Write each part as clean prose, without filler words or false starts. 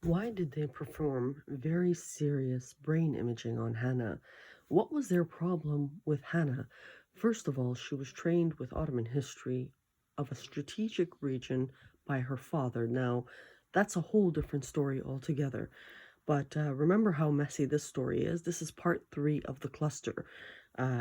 Why did they perform very serious brain imaging on Hanna? What was their problem with Hanna? First of all, she was trained with Ottoman history of a strategic region by her father. Now, that's a whole different story altogether. But remember how messy this story is. This is part 3 of the cluster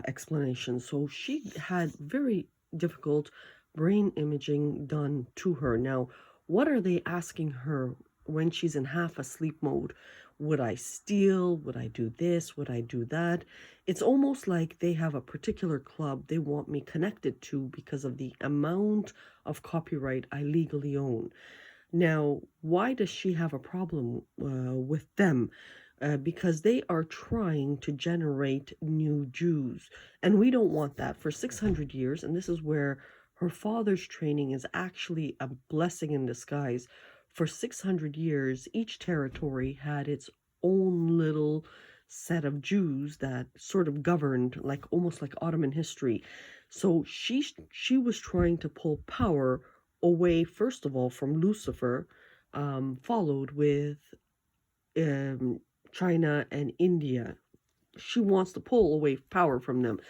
explanation. So she had very difficult brain imaging done to her. Now, what are they asking her when she's in half asleep mode? Would I steal? Would I do this? Would I do that? It's almost like they have a particular club they want me connected to because of the amount of copyright I legally own. Now, why does she have a problem with them? Because they are trying to generate new Jews. And we don't want that for 600 years. And this is where her father's training is actually a blessing in disguise. For 600 years, each territory had its own little set of Jews that sort of governed, like almost like Ottoman history. So she was trying to pull power away, first of all, from Lucifer, followed with um, China and India. She wants to pull away power from them.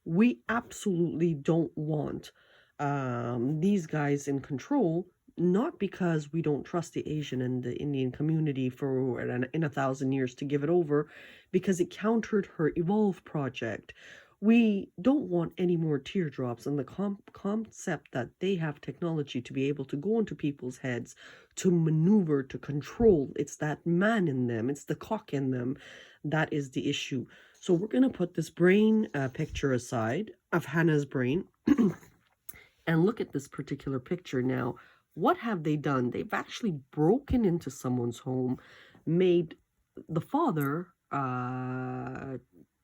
We absolutely don't want these guys in control, not because we don't trust the Asian and the Indian community for in 1,000 years to give it over, because it countered her Evolve project. We don't want any more teardrops, and the concept that they have technology to be able to go into people's heads, to maneuver, to control. It's that man in them, it's the cock in them, that is the issue. So we're going to put this brain picture aside of Hannah's brain and look at this particular picture now. What have they done? They've actually broken into someone's home, made the father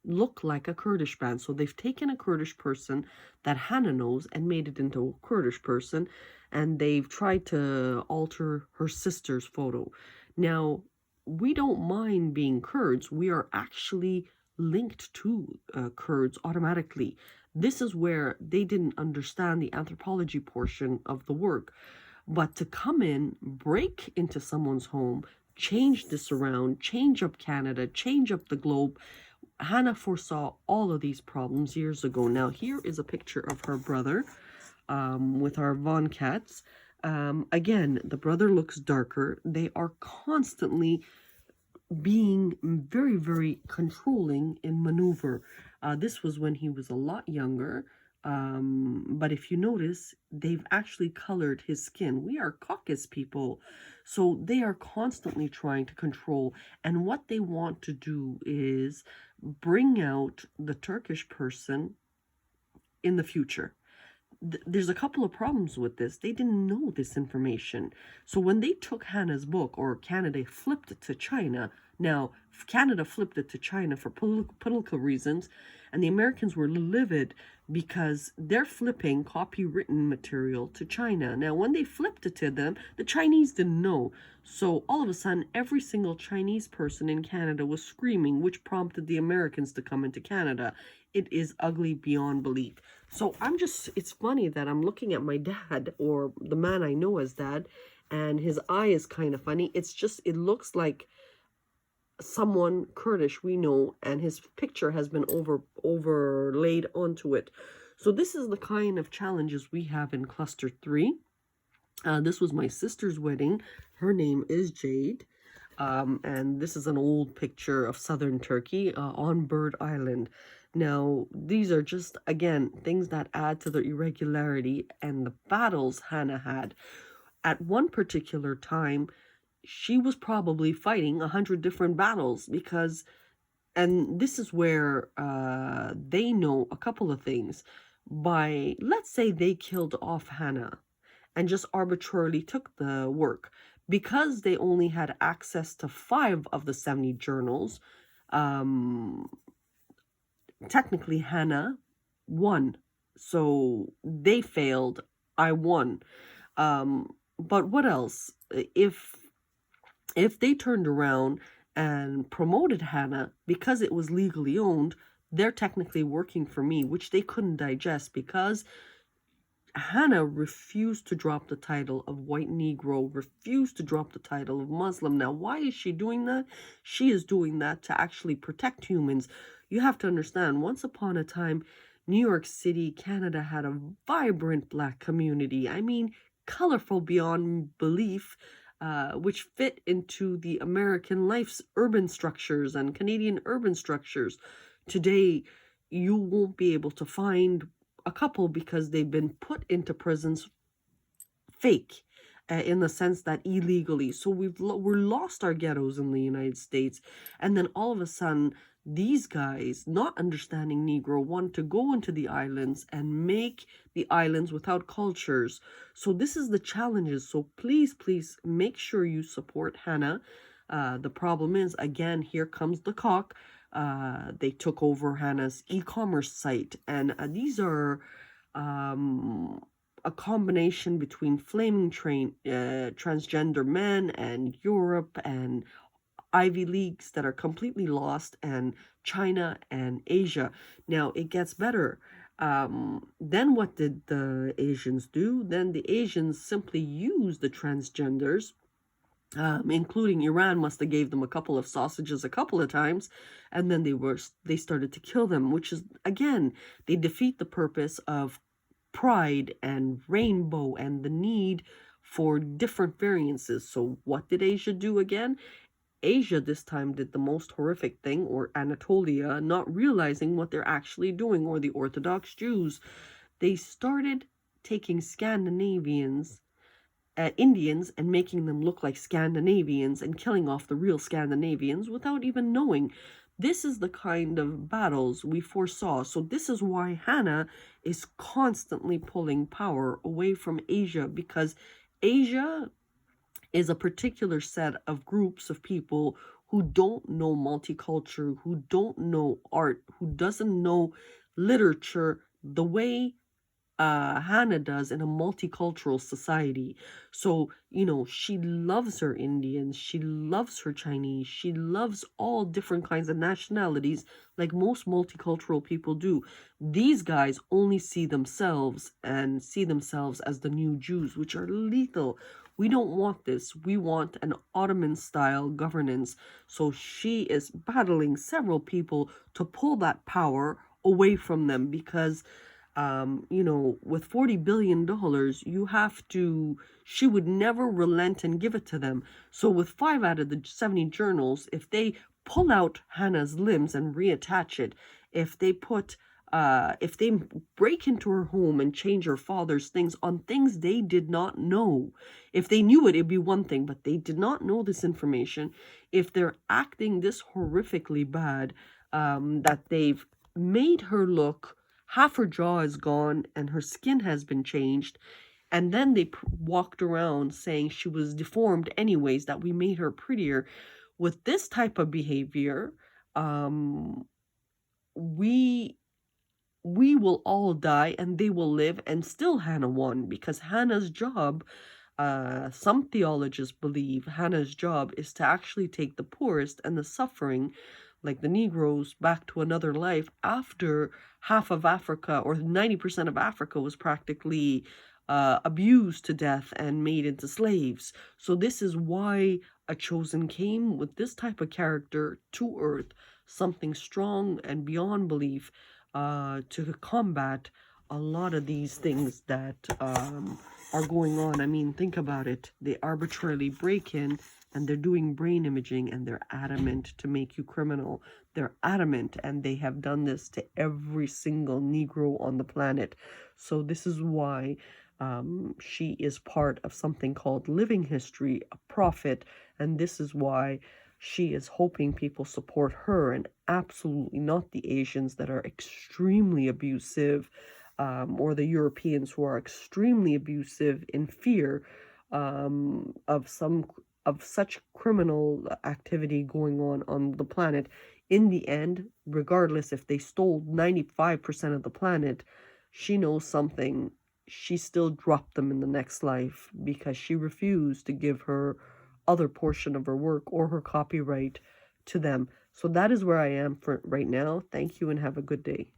look like a Kurdish man. So they've taken a Kurdish person that Hanna knows and made it into a Kurdish person, and they've tried to alter her sister's photo. Now, we don't mind being Kurds. We are actually linked to Kurds automatically. This is where they didn't understand the anthropology portion of the work. But to come in, break into someone's home, change this around, change up Canada, change up the globe. Hanna foresaw all of these problems years ago. Now, here is a picture of her brother with our Von cats. Again, the brother looks darker. They are constantly being very, very controlling in maneuver. This was when he was a lot younger. But if you notice, they've actually colored his skin. We are Caucasus people, so they are constantly trying to control. And what they want to do is bring out the Turkish person in the future. There's a couple of problems with this. They didn't know this information. So when they took Hanna's book, or Canada flipped it to China, now Canada flipped it to China for political reasons, and the Americans were livid because they're flipping copywritten material to China. Now, when they flipped it to them, the Chinese didn't know. So all of a sudden, every single Chinese person in Canada was screaming, which prompted the Americans to come into Canada. It is ugly beyond belief. So it's funny that I'm looking at my dad, or the man I know as dad, and his eye is kind of funny. It looks like someone Kurdish we know, and his picture has been overlaid onto it. So this is the kind of challenges we have in cluster 3. This was my sister's wedding. Her name is Jade. And this is an old picture of southern Turkey on Bird Island. Now, these are just, again, things that add to the irregularity and the battles Hanna had. At one particular time, she was probably fighting 100 different battles because, and this is where they know a couple of things. Let's say they killed off Hanna and just arbitrarily took the work. Because they only had access to 5 of the 70 journals, technically Hanna won. So they failed, I won. But what else? If they turned around and promoted Hanna because it was legally owned, they're technically working for me, which they couldn't digest because Hanna refused to drop the title of white Negro, refused to drop the title of Muslim. Now, why is she doing that? She is doing that to actually protect humans. You have to understand, once upon a time, New York City, Canada had a vibrant Black community. I mean, colorful beyond belief, which fit into the American life's urban structures and Canadian urban structures. Today, you won't be able to find a couple because they've been put into prisons fake, in the sense that illegally. So we're lost our ghettos in the United States, and then all of a sudden these guys, not understanding Negro, want to go into the islands and make the islands without cultures. So this is the challenges. So please make sure you support Hanna. The problem is, again, here comes the cock. They took over Hanna's e-commerce site, and these are a combination between flaming transgender men and Europe and Ivy Leagues that are completely lost, and China and Asia. Now it gets better. Then what did the Asians do? Then the Asians simply used the transgenders, including Iran must have gave them a couple of sausages a couple of times, and then they started to kill them, which is, again, they defeat the purpose of pride and rainbow and the need for different variances. So what did Asia do again? Asia this time did the most horrific thing, or Anatolia, not realizing what they're actually doing, or the Orthodox Jews. They started taking Scandinavians, Indians, and making them look like Scandinavians and killing off the real Scandinavians without even knowing. This is the kind of battles we foresaw. So this is why Hanna is constantly pulling power away from Asia, because Asia is a particular set of groups of people who don't know multicultural, who don't know art, who doesn't know literature the way Hanna does in a multicultural society. So, she loves her Indians, she loves her Chinese, she loves all different kinds of nationalities, like most multicultural people do. These guys only see themselves as the new Jews, which are lethal. We don't want this. We want an Ottoman-style governance. So she is battling several people to pull that power away from them, because with $40 billion, she would never relent and give it to them. So with 5 out of the 70 journals, if they pull out Hanna's limbs and reattach it, if they break into her home and change her father's things on things they did not know. If they knew it, it'd be one thing, but they did not know this information. If they're acting this horrifically bad, that they've made her look, half her jaw is gone and her skin has been changed, and then they walked around saying she was deformed anyways, that we made her prettier. With this type of behavior, we will all die and they will live, and still Hanna won, because Hanna's job, some theologians believe Hanna's job is to actually take the poorest and the suffering, like the Negroes, back to another life after half of Africa, or 90% of Africa, was practically abused to death and made into slaves. So this is why a chosen came with this type of character to Earth, something strong and beyond belief, to combat a lot of these things that are going on. I mean, think about it. They arbitrarily break in and they're doing brain imaging, and they're adamant to make you criminal. They're adamant, and they have done this to every single Negro on the planet. So this is why she is part of something called living history, a prophet, and this is why she is hoping people support her, and absolutely not the Asians that are extremely abusive, or the Europeans who are extremely abusive in fear of such criminal activity going on the planet. In the end, regardless if they stole 95% of the planet, she knows something. She still dropped them in the next life, because she refused to give her other portion of her work or her copyright to them. So that is where I am for right now. Thank you and have a good day.